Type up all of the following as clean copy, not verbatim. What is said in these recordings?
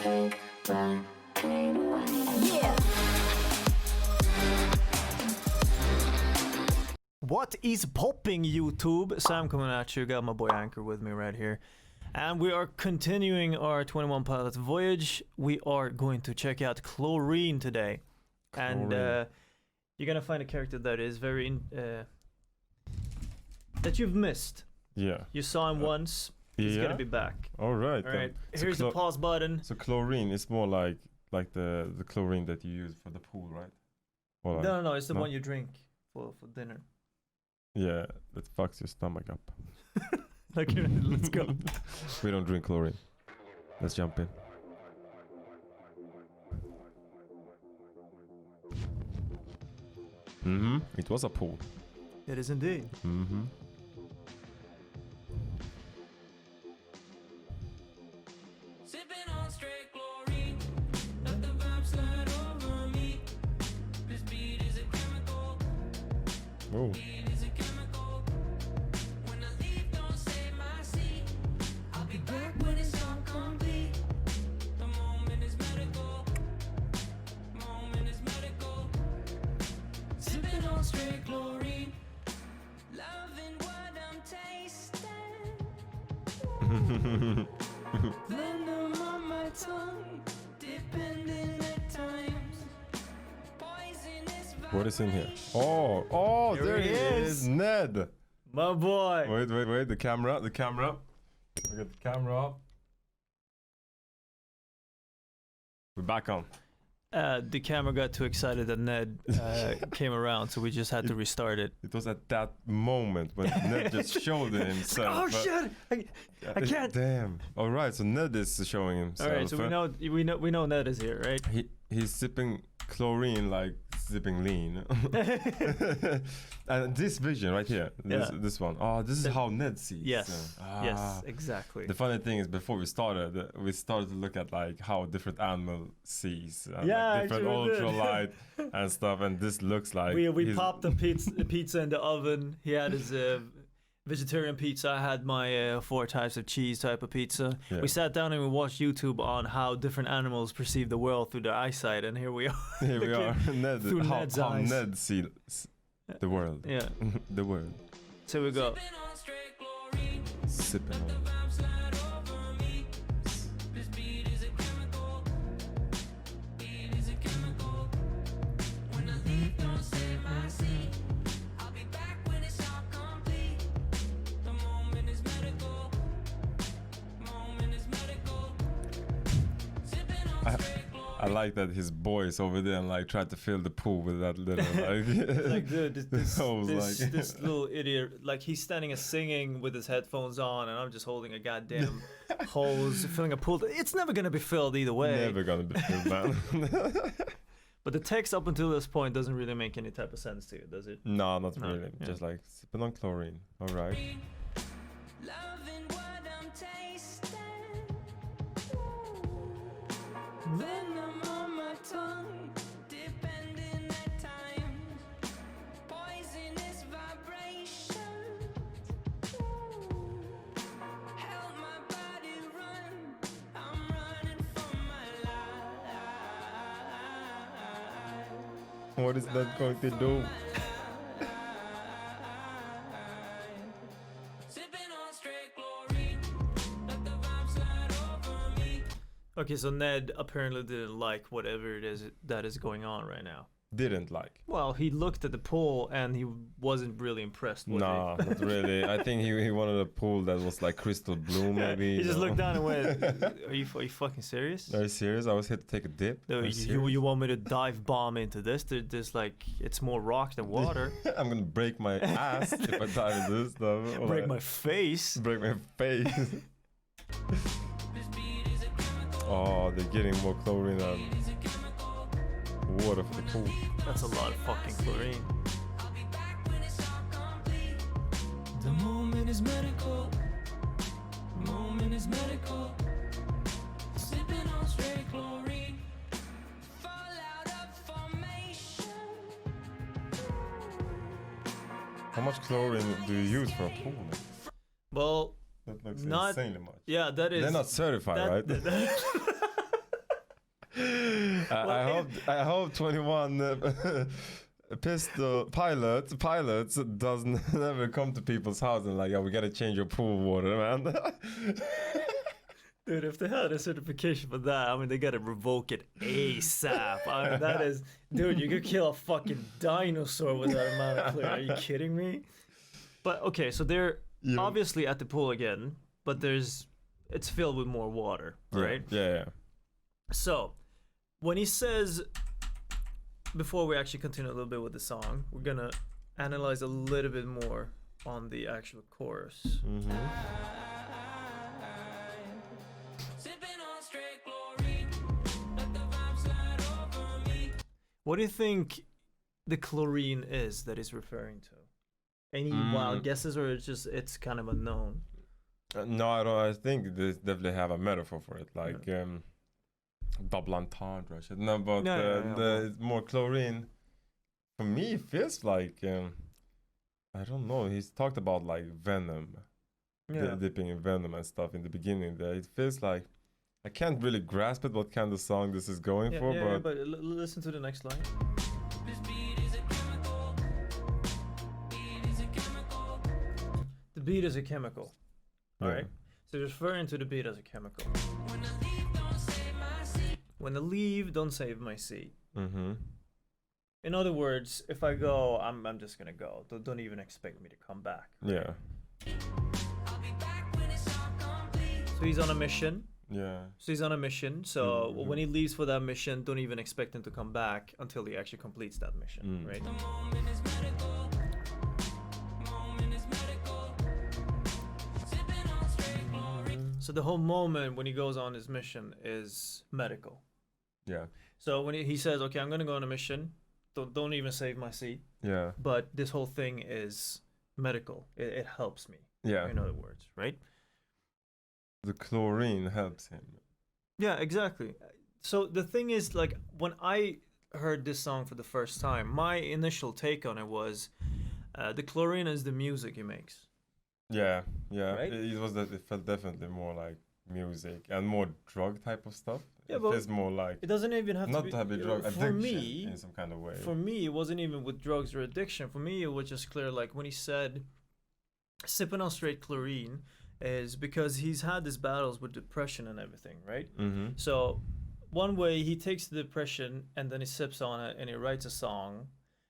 Yeah. What is popping, YouTube? Sam coming at you. Got my boy Anchor with me right here. And we are continuing our 21 Pilots voyage. We are going to check out Chlorine today. And you're going to find a character that is very... that you've missed. Yeah. You saw him once. He's going to be back. All right. Alright, here's the pause button. So Chlorine is more like the chlorine that you use for the pool, right? Or like, No, it's the one you drink for dinner. Yeah, that fucks your stomach up. Okay, let's go. We don't drink chlorine. Let's jump in. It was a pool. It is indeed. Sipping on straight chlorine, let the vibe slide over me. This beat is a chemical. Oh. Beat is a chemical. When I leave, don't save my seat. I'll be back when it's all complete. The moment is medical. Moment is medical. Sipping on straight chlorine, loving what I'm tasting. Venom on my tongue, depending at times. Poisonous. What is in here? Oh, There there he he is. is, Ned. My boy. Wait, the camera. We got the camera up. We're back on. The camera got too excited that Ned came around, so we just had to restart it. It was at that moment when Ned just showed himself. Oh shit! I can't. Damn. All right, so Ned is showing himself. All right, so we know Ned is here, right? He's sipping chlorine like sipping lean. And this vision right here, this one. Oh, this is how Ned sees. Yes. Yes, exactly. The funny thing is, before we started to look at like how different animal sees, and like different ultralight and stuff, and this looks like we popped the pizza in the oven. He had his vegetarian pizza. I had my 4 types of cheese type of pizza. Yeah. We sat down and we watched YouTube on how different animals perceive the world through their eyesight, and here we are. Here we are. Ned, through how Ned's eyes. Ned sees the world. Yeah. The world. So we go. Sipping on straight chlorine, Sipping let the on. vibe slide over me. This beat is a chemical. Beat is a chemical. When I leave, don't save my seat. I'll be back when it's all complete. The moment is medical. Moment is medical. Sipping on straight I like that his boys over there and like tried to fill the pool with that little Like, dude, this like- little idiot, like he's standing and singing with his headphones on, and I'm just holding a goddamn hose, filling a pool. It's never gonna be filled either way. Never gonna be filled, man. But the text up until this point doesn't really make any type of sense to you, does it? No, not No, really. yeah. Just like sipping on chlorine. All right. loving what I'm tasting. Venom on my tongue, depending at times. Poisonous vibrations. Help my body run. I'm running for my life. What is that going to do? Sipping on straight chlorine, let the vibe slide over me. Okay, so Ned apparently didn't like whatever it is that is going on right now. Didn't like. Well, he looked at the pool and he wasn't really impressed with Nah, not really. I think he wanted a pool that was like crystal blue, maybe. He just you know? looked down and went, are you fucking serious? Are you serious? I was here to take a dip. No, Are you you serious? want me to dive bomb into this? There's like, it's more rock than water. I'm gonna break my ass if I dive into this stuff. Or Break like- my face. Break my face. This beat is a chemical. Oh, they're getting more chlorine and Is a chemical. water for the pool. That's a lot of fucking chlorine. I'll be back when it's all complete. The moment is medical. Moment is medical. Sipping on straight chlorine. Fallout of formation. How much chlorine do you use for a pool? Man? Well, That looks Not- insanely much. yeah, that is. They're not certified, right? I hope 21 pistol pilots doesn't never come to people's house and like, yeah, we gotta change your pool water, man. Dude, if they had a certification for that, I mean, they gotta revoke it ASAP. I mean, that is, dude, you could kill a fucking dinosaur with that amount of clear. Are you kidding me? But okay, so they're obviously at the pool again, but it's filled with more water, right? Yeah. So, when he says, before we actually continue a little bit with the song, we're gonna analyze a little bit more on the actual chorus. Mm-hmm. Sipping on straight chlorine, let the vibe slide over me. What do you think the chlorine is that he's referring to? Any wild guesses, or it's kind of unknown? No, I don't. I think they definitely have a metaphor for it, like double entendre. Shit. No, but the more chlorine. For me, it feels like I don't know. He's talked about like venom, dipping in venom and stuff in the beginning. There, it feels like I can't really grasp it. What kind of song this is going for? But listen to the next line. This beat is a chemical. Beat is a chemical. The beat is a chemical. All Yeah. right. So he's referring to the beat as a chemical. When I leave, don't save my seat. When I leave, don't save my seat. Mm-hmm. In other words, if I go, I'm just gonna go. Don't even expect me to come back. Yeah. I'll be back when it's all complete. So he's on a mission. Yeah. So when he leaves for that mission, don't even expect him to come back until he actually completes that mission, right? The moment is medical. Moment is medical. Sipping on straight chlorine. So the whole moment when he goes on his mission is medical. Yeah. So when he says, "Okay, I'm gonna go on a mission," don't even save my seat. Yeah. But this whole thing is medical. It helps me. Yeah. In other words, right? The chlorine helps him. Yeah, exactly. So the thing is, like, when I heard this song for the first time, my initial take on it was the chlorine is the music he makes. Yeah. Right? It felt definitely more like music and more drug type of stuff. Yeah, it but feels more like it doesn't even have not to to have a drug for addiction me. in some kind of way. For me, it wasn't even with drugs or addiction. For me, it was just clear, like when he said, "Sipping on straight chlorine," is because he's had these battles with depression and everything, right? Mm-hmm. So one way he takes the depression and then he sips on it and he writes a song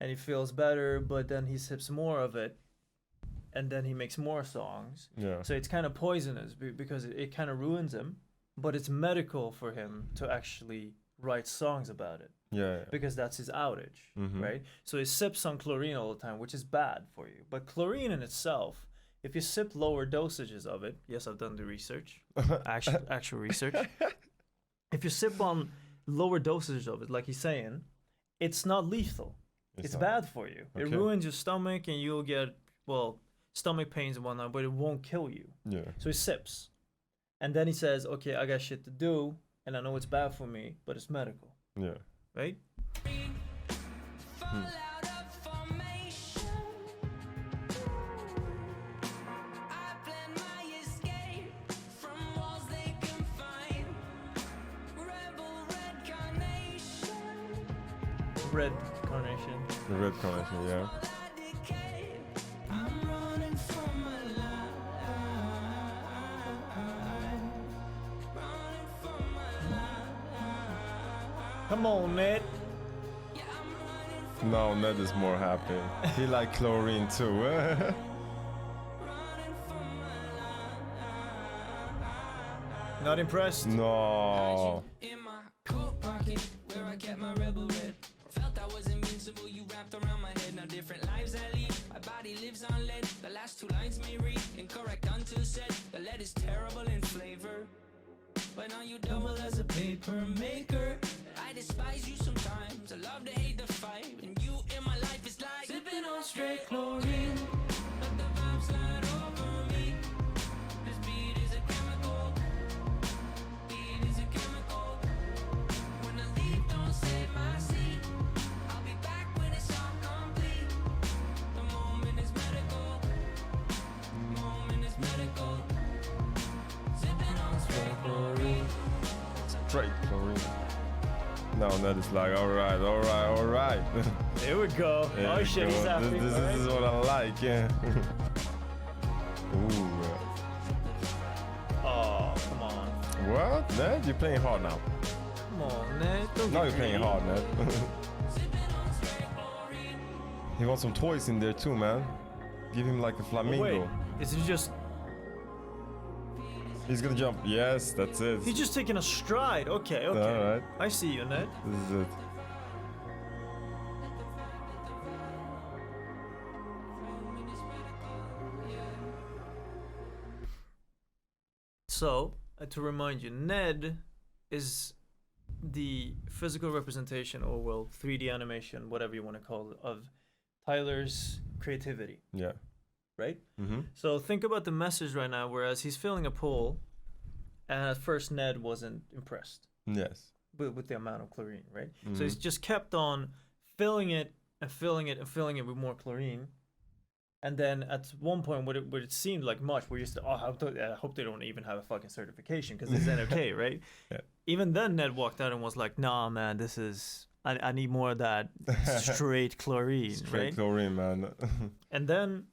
and he feels better, but then he sips more of it and then he makes more songs. Yeah. So it's kind of poisonous because it kind of ruins him, but it's medical for him to actually write songs about it Yeah. because that's his outage, Mhm. right? So he sips on chlorine all the time, which is bad for you. But chlorine in itself, if you sip lower dosages of it, yes, I've done the research, actual research. If you sip on lower dosages of it, like he's saying, it's not lethal. It's not. bad for you. It Okay. ruins your stomach and you'll get, stomach pains and whatnot, but it won't kill you. Yeah. So he sips. And then he says, "Okay, I got shit to do, and I know it's bad for me, but it's medical." Yeah. Right? Fall out of formation. I plan my escape from walls they confine. Rebel red carnation. Red carnation. The red connection, yeah. All I decay. I'm running for my life. Running for my life. Come on, Ned. Yeah, I'm running for No, Ned is more happy. He like chlorine too. running for my life. Not impressed? No. In my coat pocket, where I kept my rebel red. Felt I was invincible, you wrapped around my head. Now different lives I lead, my body lives on lead. The last two lines may read, incorrect until said. The lead is terrible in flavor, but now you double as a paper maker. I despise you sometimes, I love to hate the fight. And you in my life is like sipping on straight chlorine. Let the vibe slide over me. This beat is a chemical. Beat is a chemical. When I leave, don't save my seat. I'll be back when it's all complete. The moment is medical. Moment is medical. Sipping on straight chlorine. Straight chlorine. Now Ned is like, all right. Here we go. There Oh you shit, go. he's happy. This is what I like, yeah. Ooh. Oh, come on. What? Ned? You're playing hard now. Come on, Ned. Don't Now get you're playing greedy. hard, Ned. He wants some toys in there too, man. Give him like a Oh, flamingo. wait, is he just... He's gonna jump. Yes, that's it. He's just taking a stride. Okay. Alright. I see you, Ned. This is it. So, to remind you, Ned is the physical representation, or well, 3D animation, whatever you want to call it, of Tyler's creativity, Yeah. right? Mm-hmm. So think about the message right now, whereas he's filling a pool, and at first Ned wasn't impressed Yes. with the amount of chlorine, right? So Mhm. he's just kept on filling it and filling it and filling it with more chlorine. And then at one point, where it seemed like much, we used to, I hope they don't even have a fucking certification because it's okay, right? Yeah. Even then, Ned walked out and was like, "Nah, man, this is I need more of that straight chlorine, Straight right?" chlorine, man. And then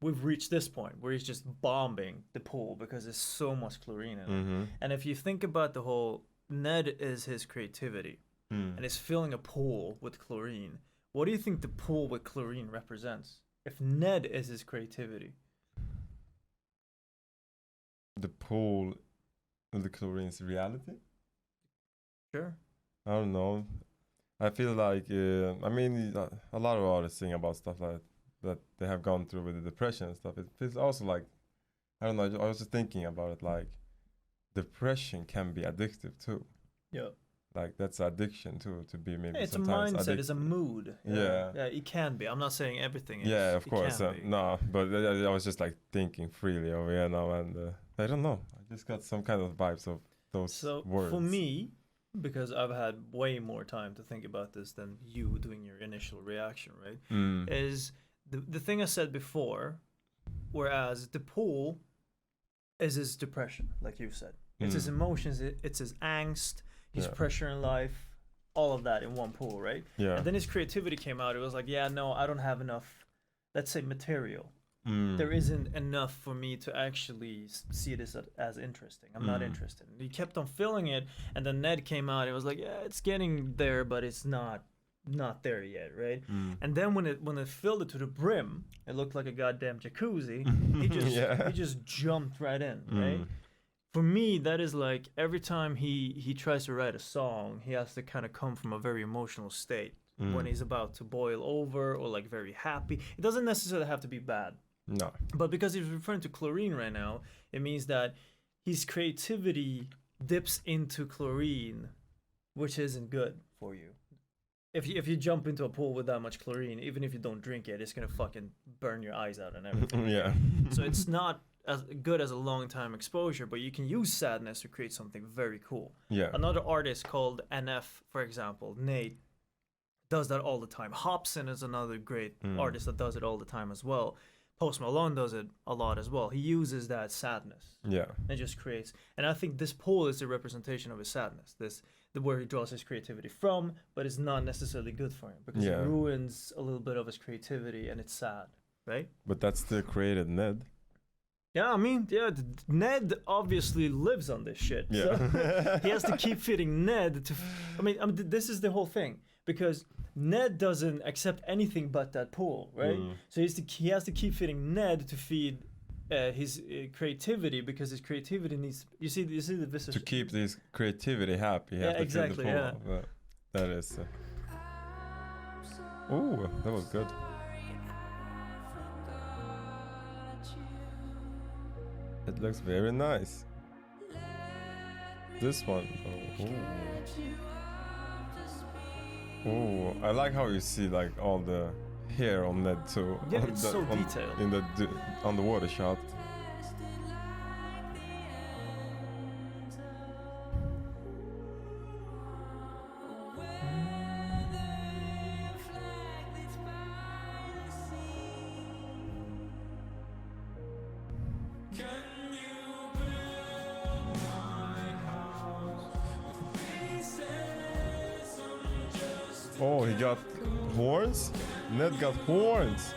we've reached this point where he's just bombing the pool because there's so much chlorine in it. Mm-hmm. And if you think about the whole, Ned is his creativity, and is filling a pool with chlorine. What do you think the pool with chlorine represents? If Ned is his creativity. The pool and the chlorine's reality? Sure. I don't know. I feel like, I mean, a lot of artists sing about stuff like that they have gone through with the depression and stuff. It feels also like, I don't know, I was just thinking about it, like, depression can be addictive too. Yeah. Like, that's addiction too, to be maybe It's a sometimes mindset, it's a mood. Yeah. Yeah, it can be. I'm not saying everything is. Yeah, of It course. can be. No, but I was just like thinking freely over here now, and I don't know. I just got some kind of vibes of those So words. for me, because I've had way more time to think about this than you doing your initial reaction, right? Mm. Is the thing I said before, whereas the pool is his depression, like you said. It's his emotions, it's his angst, his Yeah. pressure in life, all of that in one pool, right? Yeah. And then his creativity came out. It was like, yeah, no, I don't have enough, let's say, material. Mm. There isn't enough for me to actually see this as interesting. I'm not Mm. interested. And he kept on filling it, and then Ned came out. It was like, yeah, it's getting there, but it's not there yet, right? Mm. And then when it filled it to the brim, it looked like a goddamn jacuzzi. He just jumped right in, right? For me, that is like every time he tries to write a song, he has to kind of come from a very emotional state when he's about to boil over or like very happy. It doesn't necessarily have to be bad. No. But because he's referring to chlorine right now, it means that his creativity dips into chlorine, which isn't good for you. If you jump into a pool with that much chlorine, even if you don't drink it, it's gonna fucking burn your eyes out and everything. Yeah. So it's not as good as a long time exposure, but you can use sadness to create something very cool. Yeah. Another artist called NF, for example, Nate, does that all the time. Hobson is another great artist that does it all the time as well. Post Malone does it a lot as well. He uses that sadness Yeah. and just creates. And I think this pool is a representation of his sadness. Where he draws his creativity from, but it's not necessarily good for him because Yeah. it ruins a little bit of his creativity, and it's sad, right? But that's still created Ned. Yeah, I mean, yeah, Ned obviously lives on this shit. Yeah. So he has to keep feeding Ned to. I mean, this is the whole thing because Ned doesn't accept anything but that pool, right? So he has to keep feeding Ned to feed his creativity because his creativity needs. You see the vicious. To keep this creativity happy, you have to fill exactly, the pool yeah. up. That is. Ooh, that was good. It looks very nice. This one. Oh, ooh, I like how you see like all the hair on Ned too. Yeah, it's so detailed. In the underwater shot. Oh, he got horns? Ned got horns.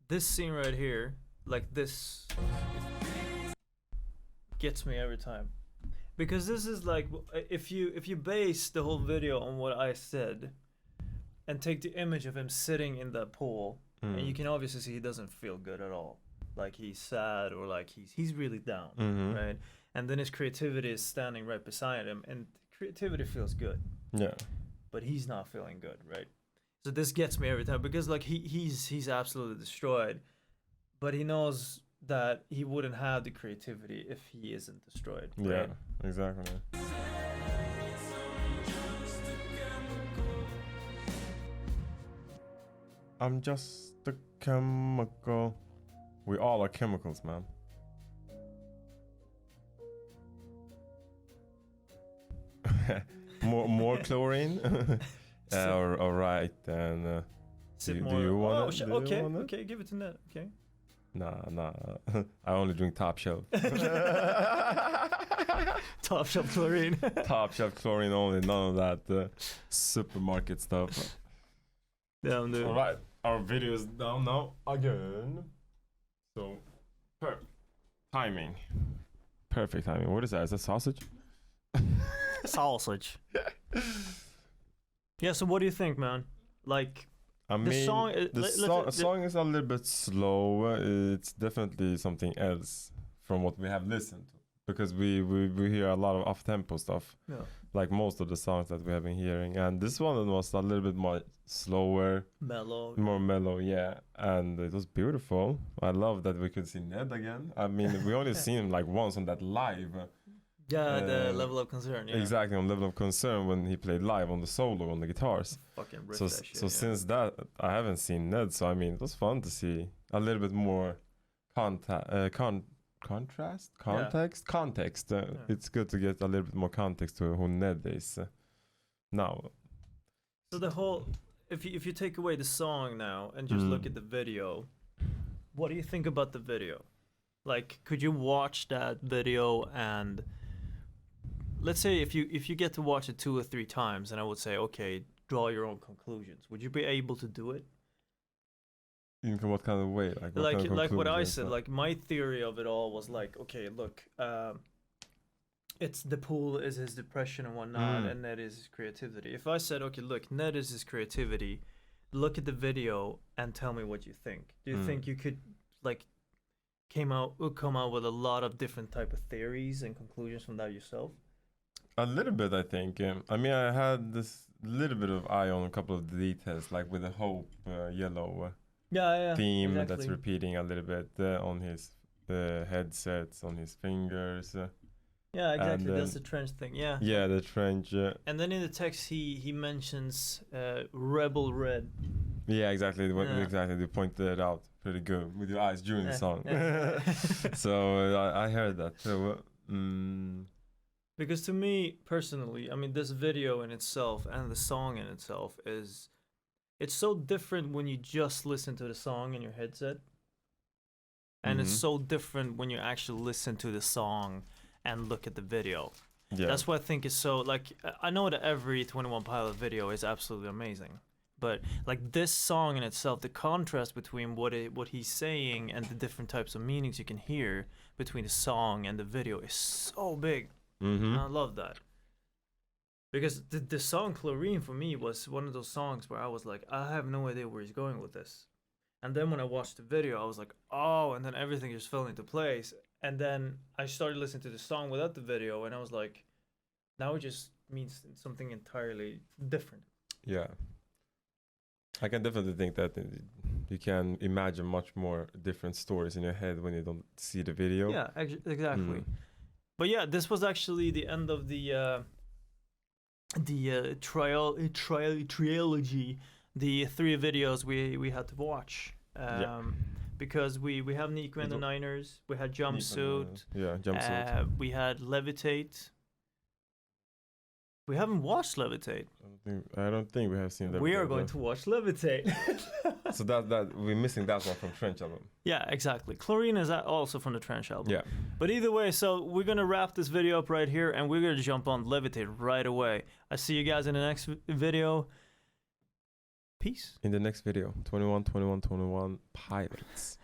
This scene right here, like this, gets me every time, because this is like, if you base the whole video on what I said, and take the image of him sitting in that pool, and you can obviously see he doesn't feel good at all, like he's sad or like he's really down, right? And then his creativity is standing right beside him, and creativity feels good, Yeah. but he's not feeling good, right? So this gets me every time, because like he's absolutely destroyed, but he knows that he wouldn't have the creativity if he isn't destroyed. Yeah, Right? exactly. I'm just a chemical. We all are chemicals, man. more chlorine. All right, then. Sip do you want oh, it? Do you okay, want it? okay, give it to Ned. Okay. Nah. I only drink top shelf. Top shelf chlorine. Top shelf chlorine only. None of that supermarket stuff. Damn, dude. All right, our video is down now again. So, timing. Perfect timing. What is that? Is that sausage? Sausage. Yeah. So what do you think, man? Like, I mean, song- the song is a little bit slow. It's definitely something else from what we have listened to, because we hear a lot of off-tempo stuff, like most of the songs that we have been hearing. And this one was a little bit more slower, more mellow, yeah. And it was beautiful. I love that we could see Ned again. I mean, we only seen him like once on that live. Yeah, the level of concern. Yeah. Exactly, on Level of Concern, when he played live on the solo on the guitars. Fucking rip So that shit, so since that, I haven't seen Ned. So I mean, it was fun to see a little bit more context. It's good to get a little bit more context to who Ned is now. So the whole, if you take away the song now and just look at the video, what do you think about the video? Like, could you watch that video and, let's say if you get to watch it 2 or 3 times, and I would say, okay, draw your own conclusions. Would you be able to do it? In what kind of way? Like what I said. Like, my theory of it all was like, okay, look, it's the pool is his depression and whatnot, and Ned is his creativity. If I said, okay, look, Ned is his creativity, look at the video and tell me what you think. Do you think you could like come out with a lot of different type of theories and conclusions from that yourself? A little bit, I think. I mean, I had this little bit of eye on a couple of the details, like with the Hope yellow theme that's repeating a little bit on his headsets, on his fingers. Yeah, exactly. Then, that's the trench thing. Yeah. Yeah, the trench. And then in the text, he mentions Rebel Red. Yeah, exactly. Exactly. They pointed it out pretty good with your eyes during the song. So I heard that. So. Because to me personally, I mean, this video in itself and the song in itself it's so different when you just listen to the song in your headset, and it's so different when you actually listen to the song and look at the video. Yeah. That's what I think is so, like, I know that every 21 Pilot video is absolutely amazing, but like this song in itself, the contrast between what he's saying and the different types of meanings you can hear between the song and the video is so big. And I love that, because the song Chlorine for me was one of those songs where I was like, I have no idea where he's going with this, and then when I watched the video I was like, oh, and then everything just fell into place, and then I started listening to the song without the video, and I was like, now it just means something entirely different. Yeah, I can definitely think that you can imagine much more different stories in your head when you don't see the video. Yeah, exactly. But yeah, this was actually the end of the trilogy, the 3 videos we had to watch. Because we have Nico and the Niners, we had Jumpsuit, Jumpsuit. we had Levitate. We haven't watched Levitate. I don't think we have seen that. We are going to watch Levitate. So that we're missing that one from Trench album. Yeah, exactly. Chlorine is also from the Trench album. Yeah. But either way, so we're gonna wrap this video up right here, and we're gonna jump on Levitate right away. I see you guys in the next video. Peace. In the next video, 21, 21, 21 Pilots.